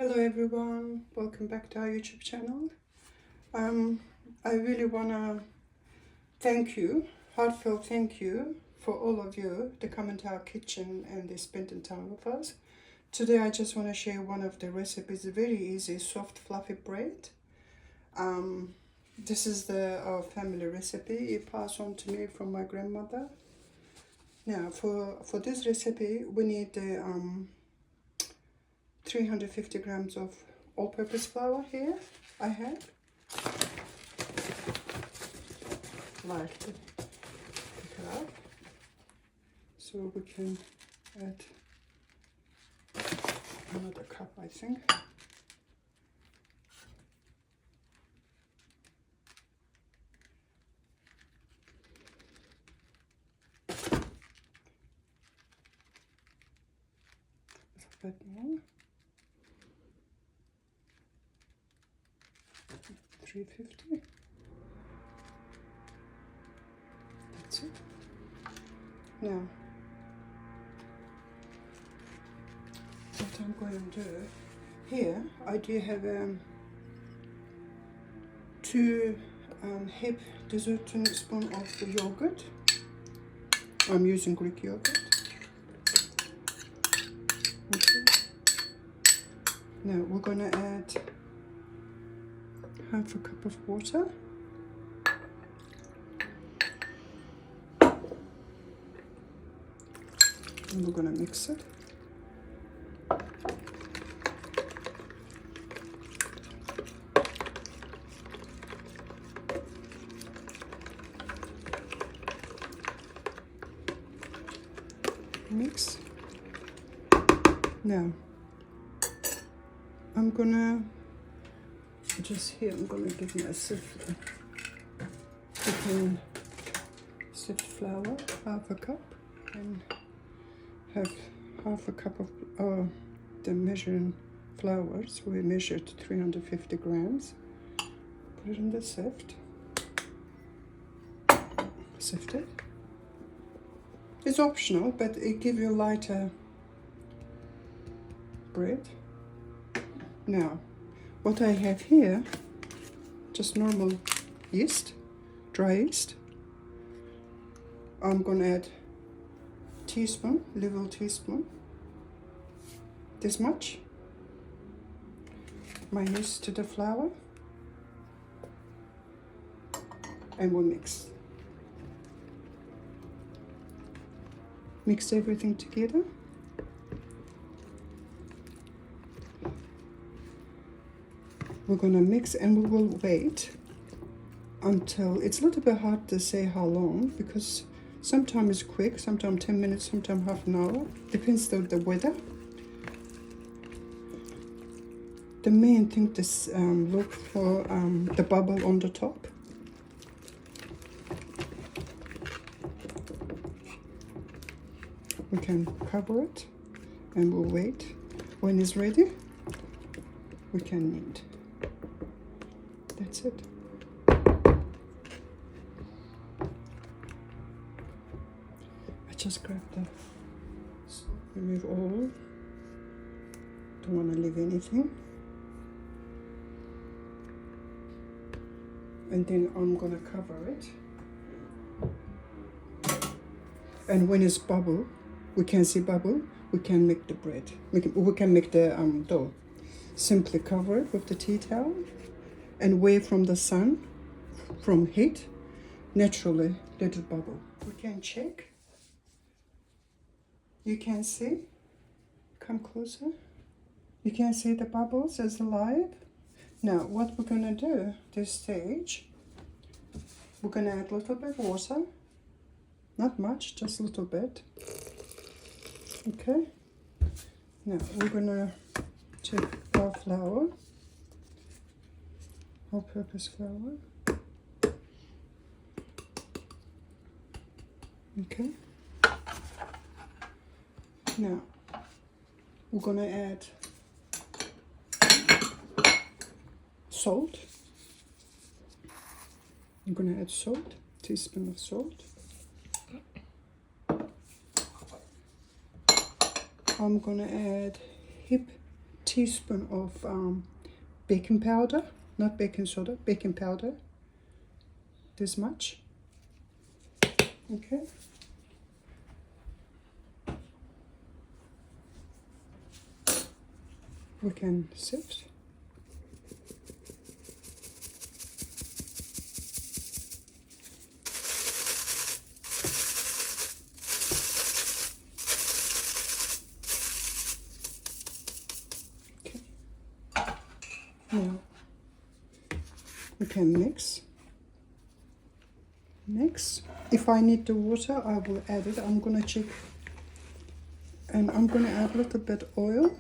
Hello everyone, welcome back to our YouTube channel. I really want to thank you, heartfelt thank you for all of you that come into our kitchen and they spend time with us. Today I just want to share one of the recipes, very easy, soft, fluffy bread. This is our family recipe. It passed on to me from my grandmother. Now for this recipe we need 350 grams of all-purpose flour here. I have like to pick it up so we can add another cup, I think. A bit more. 350. That's it. Now, what I'm going to do here, I do have 2 heaped dessert spoon of the yogurt. I'm using Greek yogurt. Okay. Now we're going to add half a cup of water. And we're going to mix it. Mix. Now, I'm gonna just here, I'm gonna give myself you can sift flour, half a cup, and have half a cup of the measuring flour. So we measured 350 grams. Put it in the sift. Sift it. It's optional, but it gives you lighter bread. Now, what I have here, just normal yeast, dry yeast. I'm gonna add teaspoon, little teaspoon, this much, my yeast to the flour, and we'll mix. Mix everything together. We're gonna mix and we will wait until, it's a little bit hard to say how long because sometimes it's quick, sometimes 10 minutes, sometimes half an hour. Depends on the weather. The main thing is look for the bubble on the top. We can cover it and we'll wait. When it's ready, we can knead. That's it. I just grab remove all. Don't want to leave anything. And then I'm gonna cover it. And when it's bubble, we can see bubble, we can make the bread. We can make the dough. Simply cover it with the tea towel and away from the sun, from heat, naturally let it bubble. We can check. You can see, come closer. You can see the bubbles is alive. Now what we're gonna do, this stage, we're gonna add a little bit of water. Not much, just a little bit. Okay. Now we're gonna take our flour, all-purpose flour. Okay. Now we're gonna add salt. I'm gonna add salt, teaspoon of salt. I'm gonna add heap teaspoon of baking powder, not baking soda, baking powder. This much. Okay. We can sift. Okay. Now we can mix. Mix. If I need the water, I will add it. I'm gonna check, and I'm gonna add a little bit oil.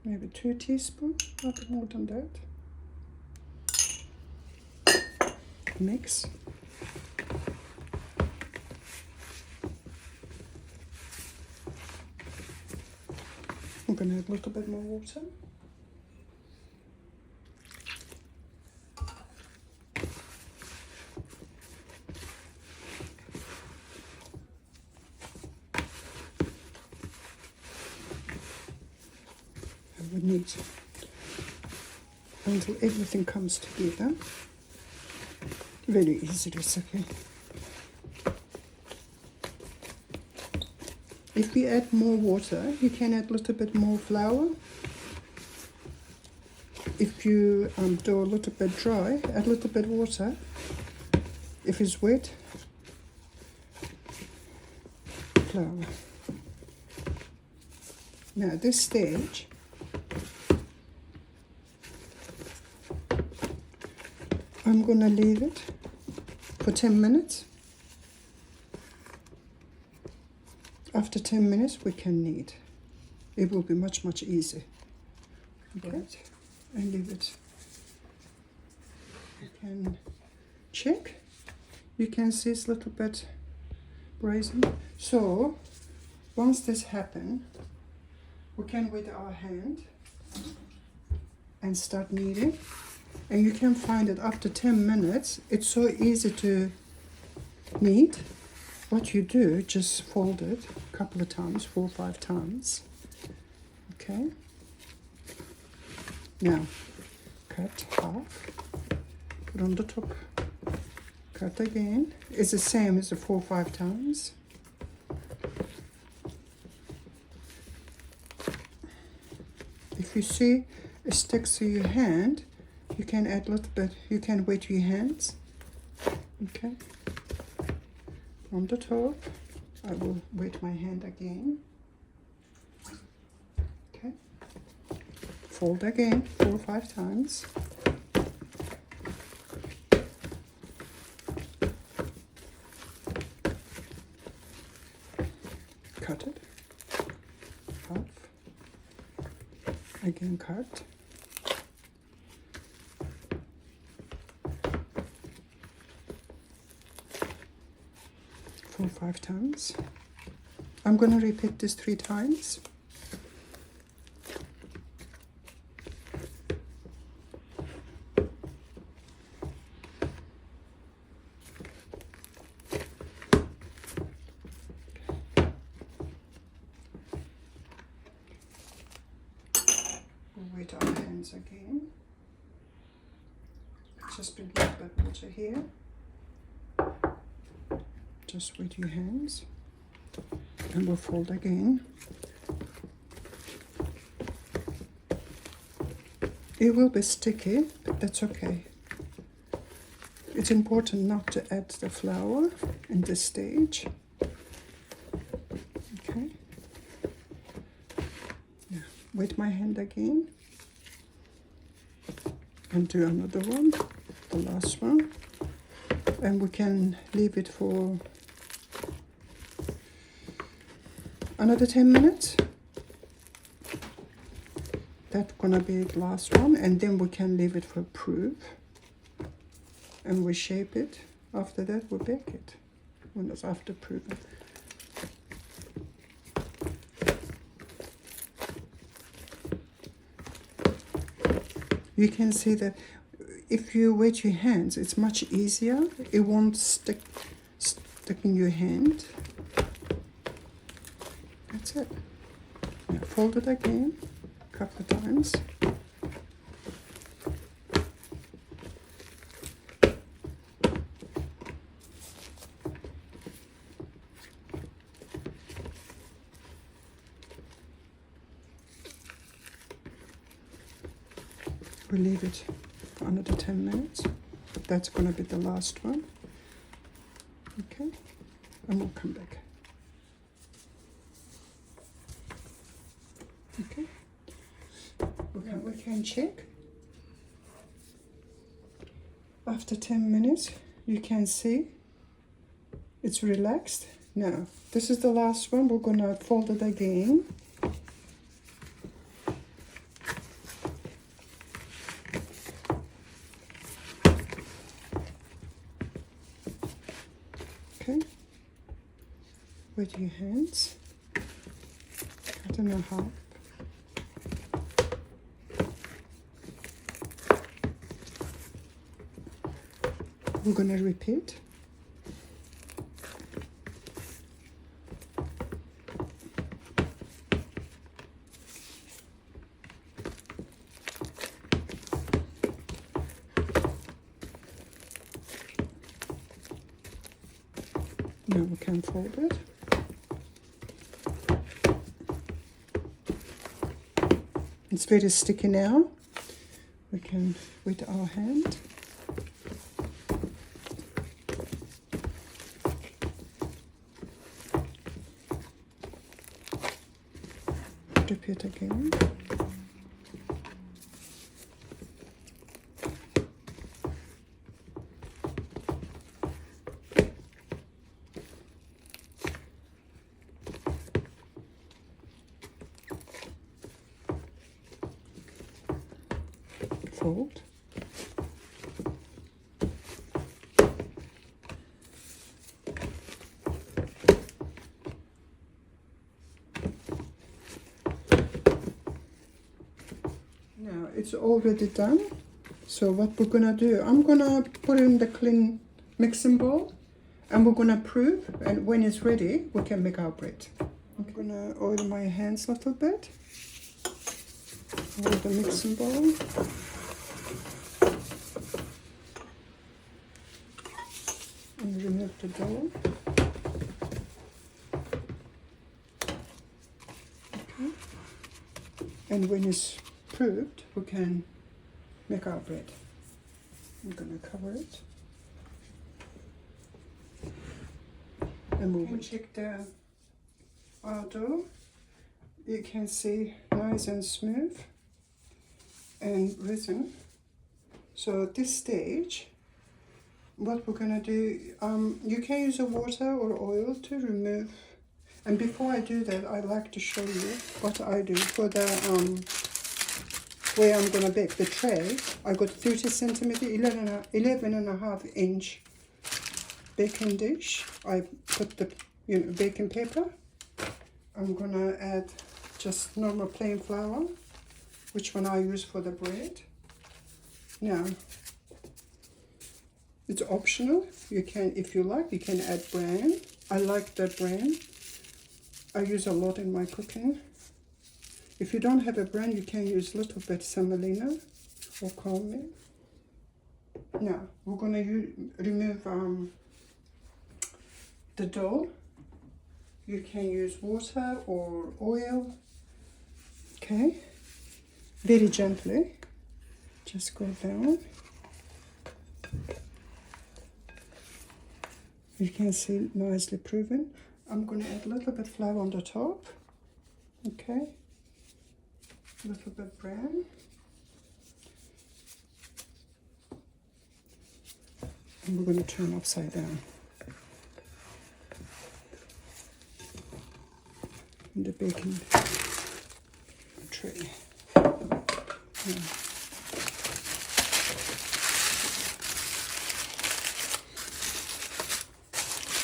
Maybe 2 teaspoons, not more than that. Mix. I'm gonna add a little bit more water. We need until everything comes together. Very easy recipe. If we add more water, you can add a little bit more flour. If you do a little bit dry, add a little bit water. If it's wet, flour. Now at this stage, I'm going to leave it for 10 minutes. After 10 minutes, we can knead. It will be much, much easier. Okay. And leave it. You can check. You can see it's a little bit brazen. So, once this happens, we can with our hand and start kneading. And you can find it after 10 minutes, it's so easy to knead. What you do, just fold it a couple of times, 4 or 5 times. Okay. Now, cut half, put on the top, cut again. It's the same as the 4 or 5 times. If you see it sticks to your hand, you can add a little bit, you can wet your hands. Okay. On the top, I will wet my hand again. Okay. Fold again 4 or 5 times. Cut it. Half. Again cut. 4 or 5 times. I'm going to repeat this 3 times. We'll wet our hands again. Just a little bit of water here. Just with your hands, and we'll fold again. It will be sticky, but that's okay. It's important not to add the flour in this stage. Okay. Yeah. Wet my hand again, and do another one, the last one, and we can leave it for another 10 minutes. That's gonna be the last one, and then we can leave it for proof, and we shape it. After that we bake it when it's after proofing. You can see that if you wet your hands, it's much easier. It won't stick in your hand. That's it. Now fold it again a couple of times. We leave it for another 10 minutes. That's going to be the last one. Okay, and we'll come back. Okay, we can check. After 10 minutes, you can see it's relaxed. Now, this is the last one. We're going to fold it again. Okay, with your hands, cut in half. We're going to repeat. Now we can fold it. It's very sticky now. We can, with our hand, repeat again. Fold. Now it's already done. So what we're gonna do, I'm gonna put in the clean mixing bowl and we're gonna prove, and when it's ready we can make our bread. I'm gonna oil my hands a little bit. Oil the mixing bowl. And remove the dough. Okay. And when it's proved, we can make our bread. I'm going to cover it. And we will check our dough. You can see nice and smooth and risen. So at this stage, what we're going to do, you can use a water or oil to remove. And before I do that, I'd like to show you what I do for the where I'm going to bake the tray. I got 30 centimeter, 11.5 inch baking dish. I put the baking paper. I'm going to add just normal plain flour, which one I use for the bread. Now, it's optional. You can, if you like, you can add bran. I like that bran. I use a lot in my cooking. If you don't have a bran, you can use a little bit semolina or cornmeal. Now, we're going to remove the dough. You can use water or oil. Okay, very gently. Just go down. You can see nicely proven. I'm going to add a little bit flour on the top. Okay, a little bit bran. And we're going to turn upside down. In the baking tray. Yeah.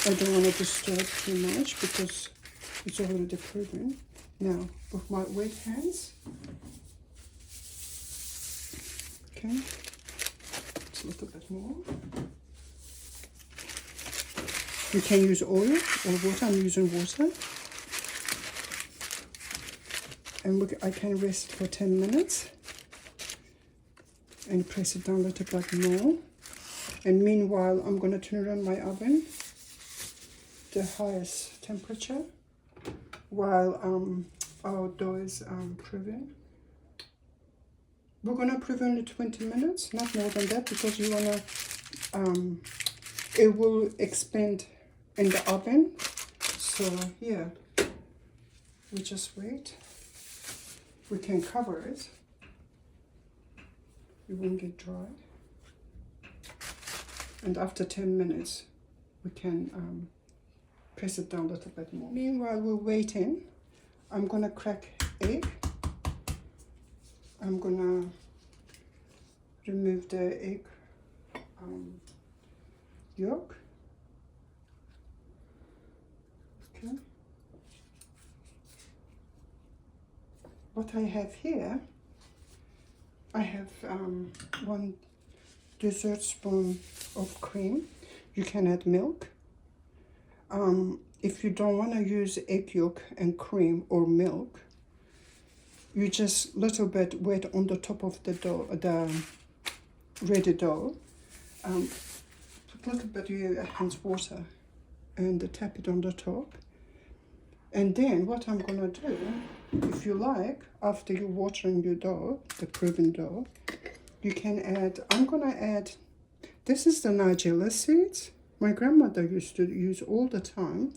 I don't want to disturb too much because it's already proven. Now, with my wet hands, okay, it's a little bit more. You can use oil or water. I'm using water. And I can rest for 10 minutes and press it down a little bit more. And meanwhile, I'm going to turn on my oven, the highest temperature, while our dough is proving. We're going to prove only 20 minutes, not more than that, because you want to, it will expand in the oven. So yeah, we just wait. We can cover it. It won't get dry. And after 10 minutes, we can press it down a little bit more. Meanwhile, we're waiting. I'm gonna crack egg. I'm gonna remove the egg yolk. Okay. What I have here, I have 1 dessert spoon of cream. You can add milk. If you don't want to use egg yolk and cream or milk, you just little bit wet on the top of the dough, the ready dough. Put a little bit of your hands water and tap it on the top. And then what I'm gonna do, if you like, after you're watering your dough, the proven dough, you can add, I'm gonna add, this is the Nigella seeds. My grandmother used to use all the time.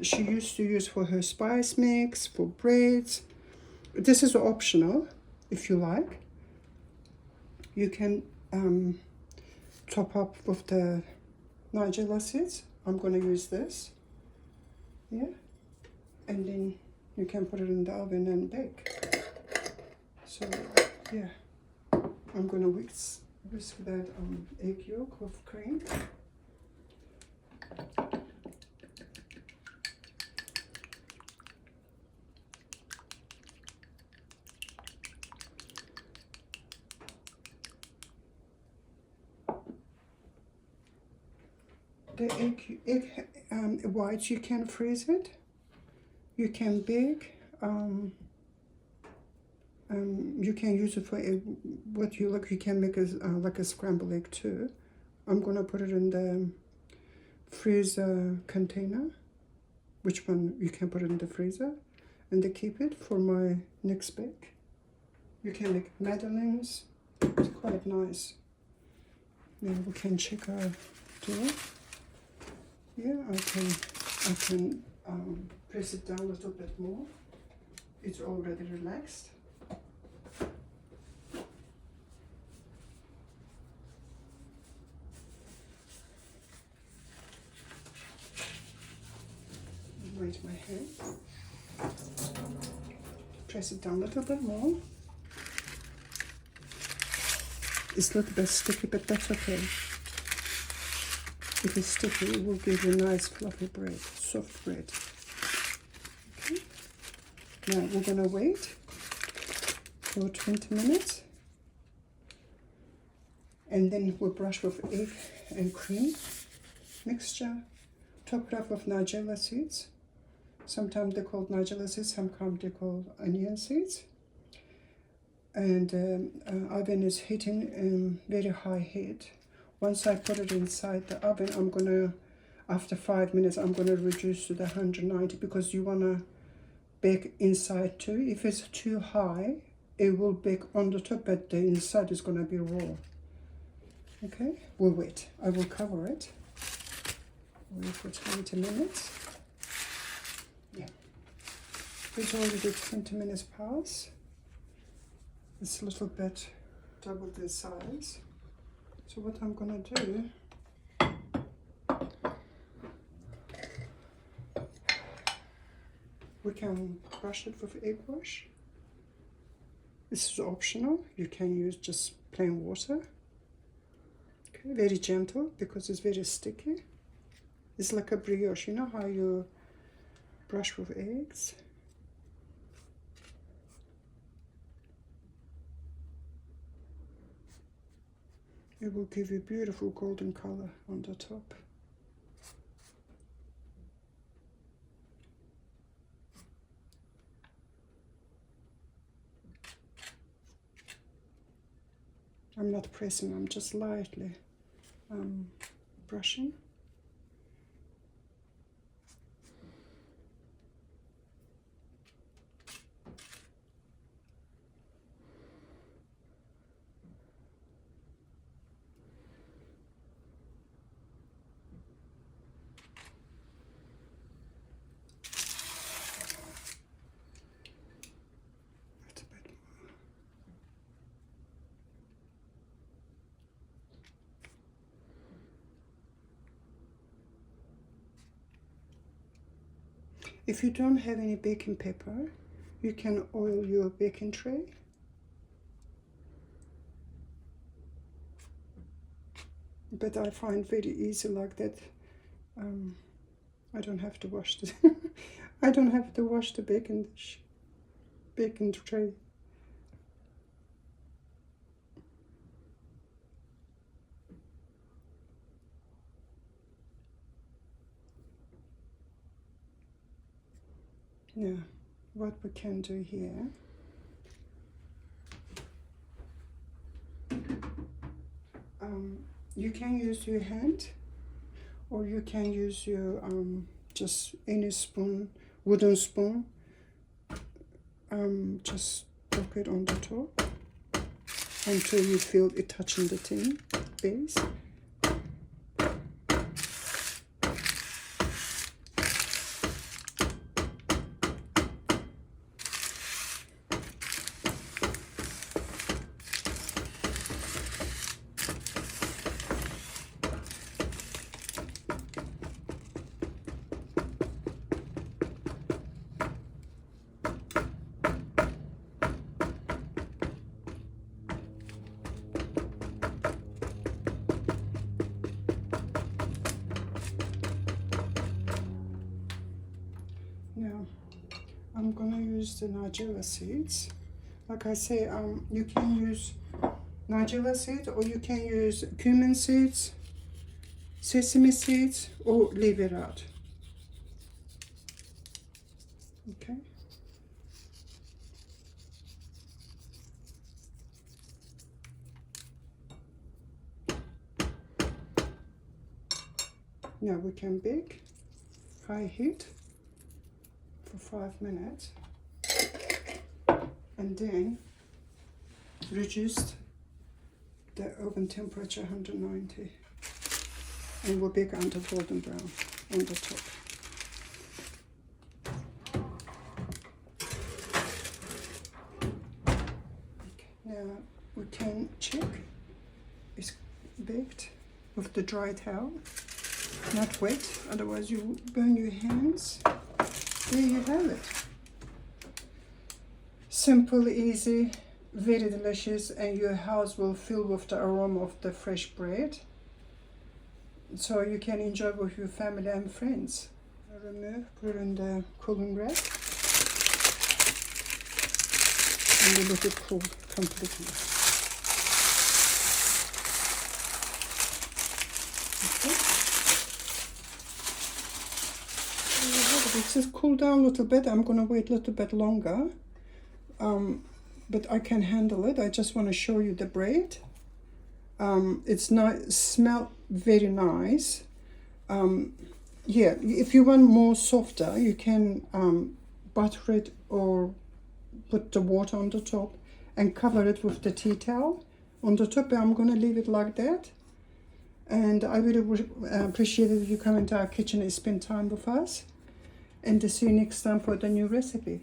She used to use for her spice mix, for breads. This is optional, if you like. You can top up with the Nigella seeds. I'm gonna use this, yeah. And then you can put it in the oven and bake. So yeah, I'm gonna whisk that egg yolk with cream. The egg whites, you can freeze it. You can bake. You can use it for what you like. You can make like a scrambled egg too. I'm gonna put it in the freezer container. Which one you can put it in the freezer, and they keep it for my next bake. You can make madeleines. It's quite nice. Maybe we can check our dough. Yeah, I can press it down a little bit more. It's already relaxed. Raise my hand. Press it down a little bit more. It's a little bit sticky, but that's okay. If it's sticky, it will give you nice fluffy bread, soft bread. Okay. Now we're gonna wait for 20 minutes. And then we'll brush with egg and cream mixture. Top it up with Nigella seeds. Sometimes they're called Nigella seeds, sometimes they're called onion seeds. And oven is heating very high heat. Once I put it inside the oven, I'm gonna, after 5 minutes, I'm gonna reduce to the 190 because you wanna bake inside too. If it's too high, it will bake on the top, but the inside is gonna be raw. Okay, we'll wait. I will cover it. Wait for 20 minutes. Yeah, it's already 20 minutes past. It's a little bit double the size. So what I'm gonna do, we can brush it with egg wash. This is optional. You can use just plain water. Okay, very gentle because it's very sticky. It's like a brioche. You know how you brush with eggs? It will give you beautiful golden color on the top. I'm not pressing, I'm just lightly brushing. If you don't have any baking paper, you can oil your baking tray. But I find very easy like that. I don't have to wash the I don't have to wash the baking tray. Now, what we can do here, you can use your hand, or you can use your just any spoon, wooden spoon. Just poke it on the top until you feel it touching the tin base. Now, I'm gonna use the nigella seeds. Like I say, you can use nigella seeds, or you can use cumin seeds, sesame seeds, or leave it out. Okay. Now we can bake high heat for 5 minutes, and then reduce the oven temperature 190, and we'll bake until golden brown on the top. Okay. Now we can check it's baked with the dry towel, not wet, otherwise you burn your hands. There you have it. Simple, easy, very delicious, and your house will fill with the aroma of the fresh bread. So you can enjoy with your family and friends. Remove, put in the cooling rack, and we let it cool completely. Okay. It's just cool down a little bit. I'm gonna wait a little bit longer, but I can handle it. I just want to show you the bread. It's not smell very nice. Yeah, if you want more softer, you can butter it or put the water on the top and cover it with the tea towel on the top. I'm gonna leave it like that. And I really would appreciate it if you come into our kitchen and spend time with us. And to see you next time for the new recipe.